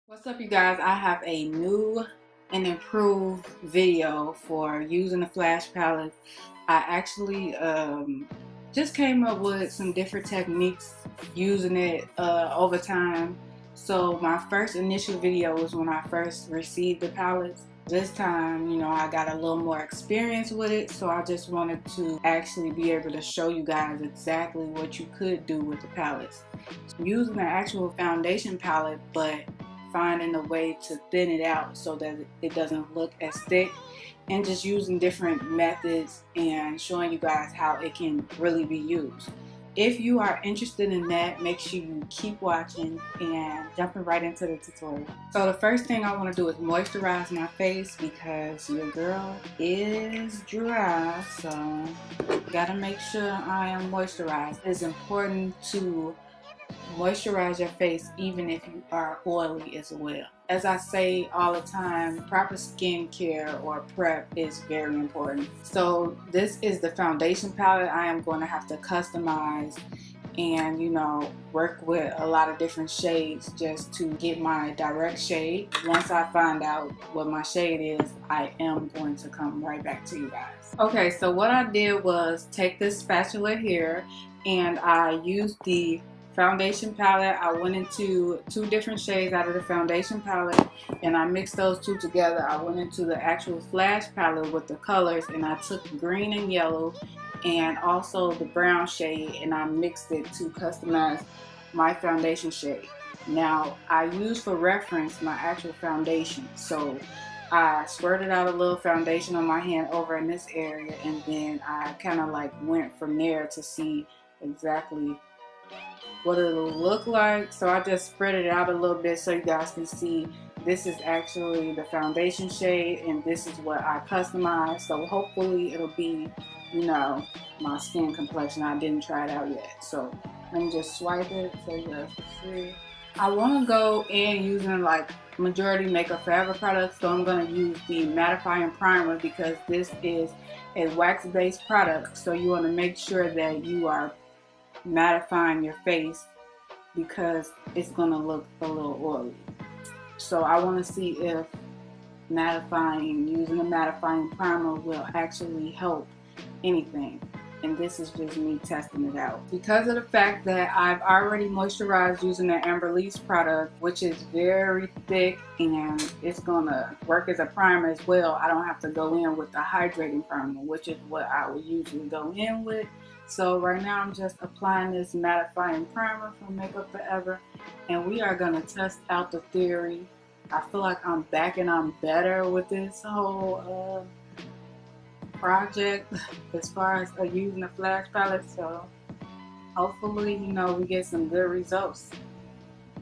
What's up, you guys? I have a new and improved video for using the flash palette. I actually just came up with some different techniques using it over time. So my first initial video was when I first received the palettes. This time, I got a little more experience with it, so I just wanted to actually be able to show you guys exactly what you could do with the palettes. Using the actual foundation palette, but finding a way to thin it out so that it doesn't look as thick, and just using different methods and showing you guys how it can really be used. If you are interested in that, make sure you keep watching and jumping right into the tutorial. So the first thing I want to do is moisturize my face because your girl is dry, so gotta make sure I am moisturized. It's important to moisturize your face even if you are oily as well. As I say all the time, proper skincare or prep is very important. So this is the foundation palette. I am going to have to customize and work with a lot of different shades just to get my direct shade. Once I find out what my shade is, I am going to come right back to you guys. Okay, so what I did was take this spatula here and I used the foundation palette. I went into two different shades out of the foundation palette and I mixed those two together. I went into the actual flash palette with the colors and I took green and yellow and also the brown shade and I mixed it to customize my foundation shade. Now I use for reference my actual foundation, so I squirted out a little foundation on my hand over in this area and then I kind of like went from there to see exactly what it'll look like. So I just spread it out a little bit so you guys can see this is actually the foundation shade and this is what I customized. So hopefully it'll be, my skin complexion. I didn't try it out yet. So let me just swipe it so you guys can see. I want to go in using like majority makeup forever products, so I'm going to use the mattifying primer because this is a wax based product, so you want to make sure that you are mattifying your face because it's gonna look a little oily. So I want to see if using a mattifying primer will actually help anything, and this is just me testing it out. Because of the fact that I've already moisturized using the Amberlease product, which is very thick and it's gonna work as a primer as well, I don't have to go in with the hydrating primer, which is what I would usually go in with. So right now I'm just applying this mattifying primer from Makeup Forever and we are going to test out the theory. I feel like I'm back and I'm better with this whole project as far as using the flash palette, so hopefully we get some good results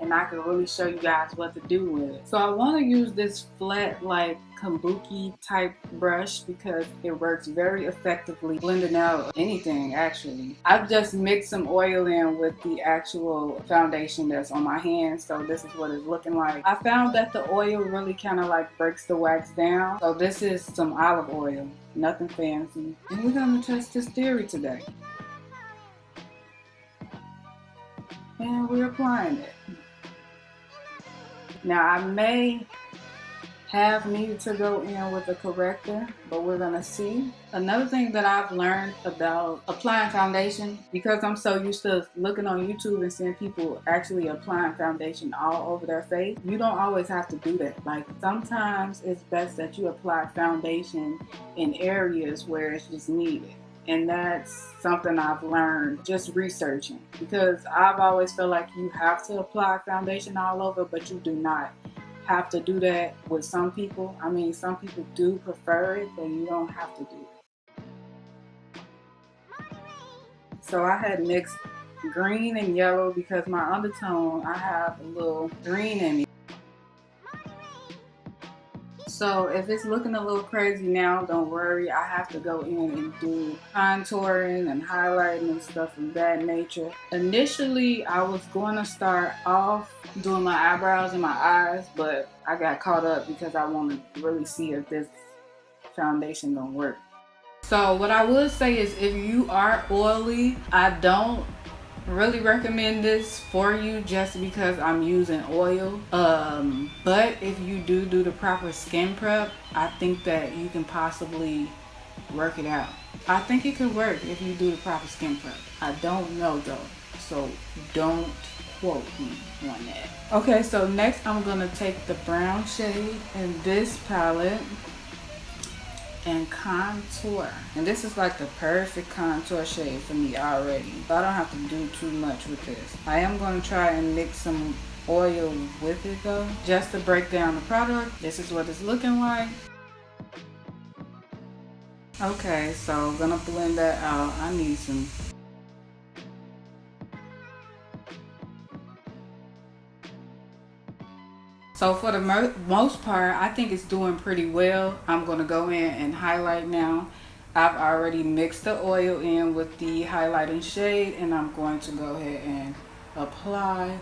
and I can really show you guys what to do with it. So I want to use this flat like kabuki type brush because it works very effectively blending out anything actually. I've just mixed some oil in with the actual foundation that's on my hand, so this is what it's looking like. I found that the oil really kind of like breaks the wax down, so this is some olive oil, nothing fancy, and we're going to test this theory today. And we're applying it. Now I may have needed to go in with a corrector, but we're gonna see. Another thing that I've learned about applying foundation, because I'm so used to looking on YouTube and seeing people actually applying foundation all over their face, you don't always have to do that. Like sometimes it's best that you apply foundation in areas where it's just needed. And that's something I've learned just researching, because I've always felt like you have to apply foundation all over, but you do not have to do that with some people. I mean, some people do prefer it, but you don't have to do it. So I had mixed green and yellow because my undertone, I have a little green in it. So if it's looking a little crazy now, don't worry. I have to go in and do contouring and highlighting and stuff of that nature. Initially, I was going to start off doing my eyebrows and my eyes, but I got caught up because I want to really see if this foundation gonna work. So what I would say is if you are oily, I don't really recommend this for you just because I'm using oil. But if you do the proper skin prep, I think that you can possibly work it out. I think it could work if you do the proper skin prep. I don't know though, so don't quote me on that. Okay, so next I'm gonna take the brown shade in this palette and contour. And this is like the perfect contour shade for me already. So I don't have to do too much with this. I am gonna try and mix some oil with it though, just to break down the product. This is what it's looking like. Okay, so I'm gonna blend that out. I need some. So for the most part, I think it's doing pretty well. I'm gonna go in and highlight now. I've already mixed the oil in with the highlighting shade, and I'm going to go ahead and apply.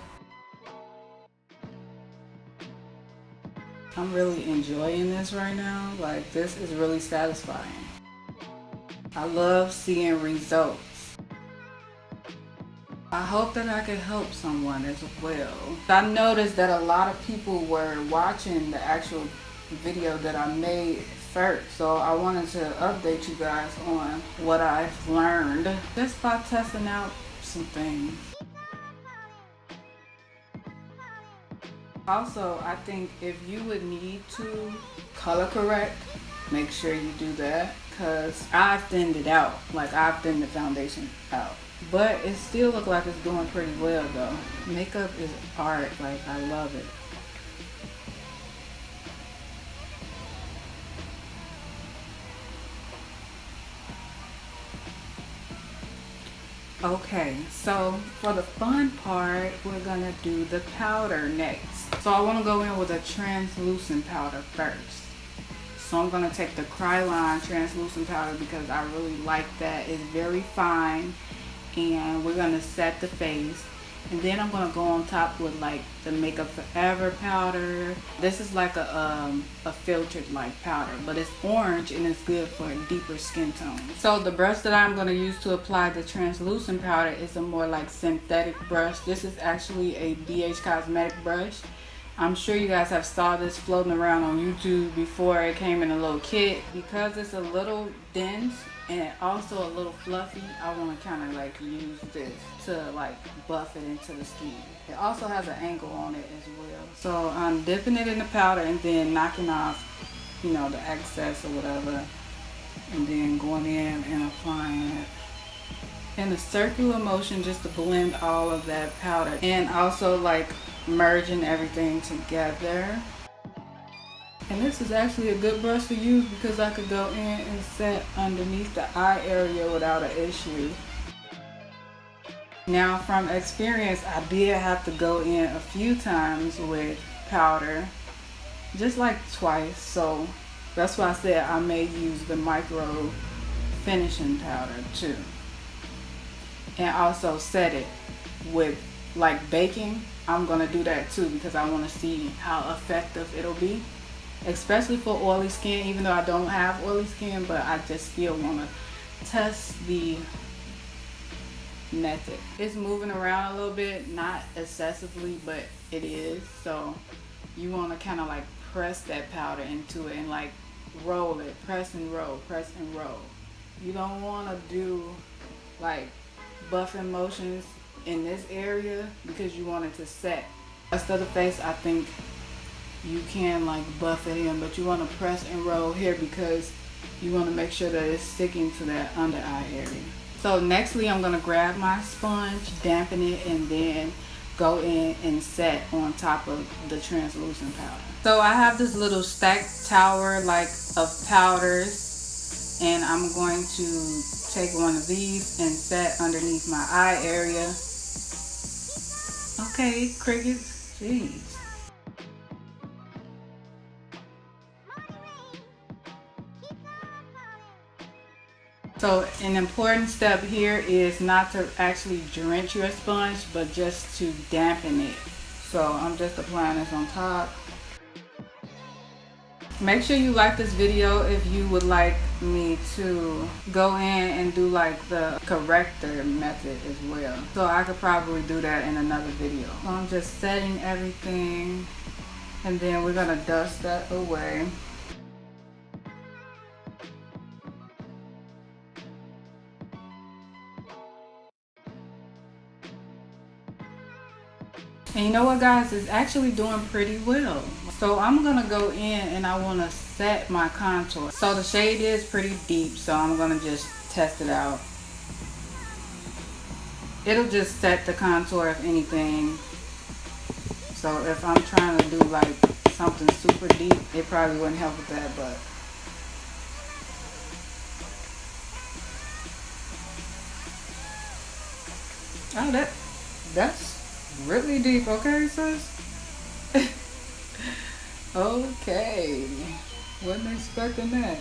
I'm really enjoying this right now. Like, this is really satisfying. I love seeing results. I hope that I can help someone as well. I noticed that a lot of people were watching the actual video that I made first. So I wanted to update you guys on what I've learned just by testing out some things. Also, I think if you would need to color correct, make sure you do that, because I've thinned it out. Like, I've thinned the foundation out. But it still looks like it's doing pretty well though. Makeup is art, like, I love it. Okay, so for the fun part, we're gonna do the powder next. So I wanna go in with a translucent powder first. So I'm gonna take the Krylon translucent powder because I really like that. It's very fine. And we're gonna set the face, and then I'm gonna go on top with like the Makeup Forever powder. This is like a filtered like powder, but it's orange and it's good for deeper skin tones. So the brush that I'm gonna use to apply the translucent powder is a more like synthetic brush. This is actually a BH Cosmetic brush. I'm sure you guys have saw this floating around on YouTube before. It came in a little kit. Because it's a little dense and also a little fluffy, I want to kind of like use this to like buff it into the skin. It also has an angle on it as well. So I'm dipping it in the powder and then knocking off, you know, the excess or whatever, and then going in and applying it in a circular motion just to blend all of that powder, and also like merging everything together. And this is actually a good brush to use because I could go in and set underneath the eye area without an issue. Now, from experience, I did have to go in a few times with powder, just like twice. So that's why I said I may use the micro finishing powder too. And also set it with like baking. I'm gonna do that too because I want to see how effective it'll be, especially for oily skin, even though I don't have oily skin, but I just still want to test the method. It's moving around a little bit, not excessively, but it is. So you want to kind of like press that powder into it and like roll it, press and roll, press and roll. You don't want to do like buffing motions in this area because you want it to set. The rest of the face, I think you can like buff it in, but you want to press and roll here because you want to make sure that it's sticking to that under eye area. So nextly, I'm going to grab my sponge, dampen it, and then go in and set on top of the translucent powder. So I have this little stacked tower like of powders, and I'm going to take one of these and set underneath my eye area. Okay, crickets, jeez. So an important step here is not to actually drench your sponge, but just to dampen it. So I'm just applying this on top. Make sure you like this video if you would like me to go in and do like the corrector method as well. So I could probably do that in another video. So I'm just setting everything And then we're gonna dust that away. And you know what, guys, it's actually doing pretty well. So I'm gonna go in and I wanna set my contour. So the shade is pretty deep, so I'm gonna just test it out. It'll just set the contour if anything. So if I'm trying to do like something super deep, it probably wouldn't help with that, but oh, that's really deep. Okay, sis. Okay, wasn't expecting that.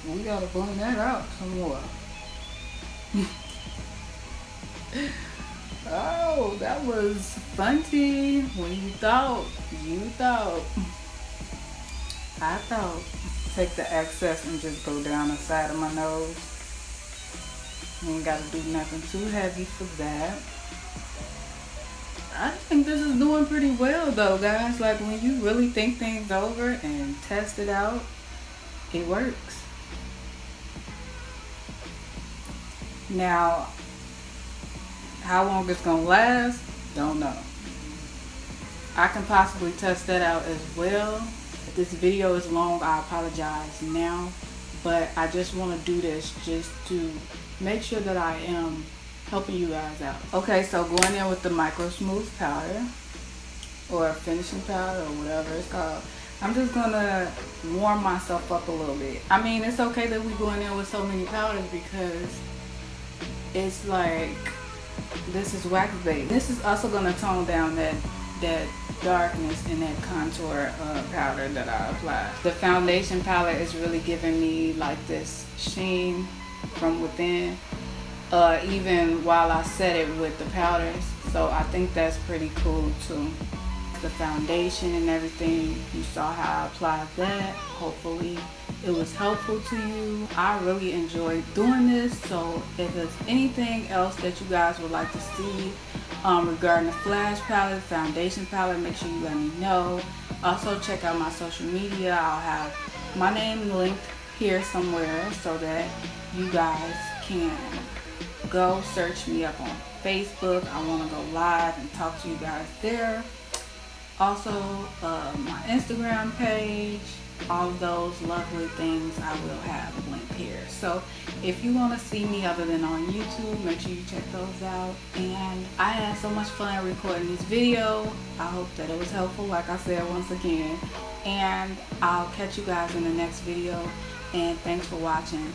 We gotta blend that out some more. Oh, that was funny. When you thought, I thought. Take the excess and just go down the side of my nose. You ain't gotta do nothing too heavy for that. I think this is doing pretty well though, guys. Like when you really think things over and test it out, it works. Now, how long it's gonna last, don't know. I can possibly test that out as well. If this video is long, I apologize now, but I just want to do this just to make sure that I am helping you guys out. Okay, so going in with the micro smooth powder or finishing powder or whatever it's called, I'm just gonna warm myself up a little bit. I mean, it's okay that we're going in with so many powders because it's like, this is wax bait. This is also gonna tone down that darkness in that contour powder that I applied. The foundation palette is really giving me like this sheen from within, even while I set it with the powders. So I think that's pretty cool too. The foundation and everything, you saw how I applied that. Hopefully it was helpful to you. I really enjoyed doing this, so if there's anything else that you guys would like to see regarding the flash palette, foundation palette, make sure you let me know. Also check out my social media. I'll have my name linked here somewhere so that you guys can go search me up on Facebook. I want to go live and talk to you guys there. Also my Instagram page, all of those lovely things I will have linked here. So if you want to see me other than on YouTube, make sure you check those out. And I had so much fun recording this video. I hope that it was helpful, like I said once again. And I'll catch you guys in the next video. And thanks for watching.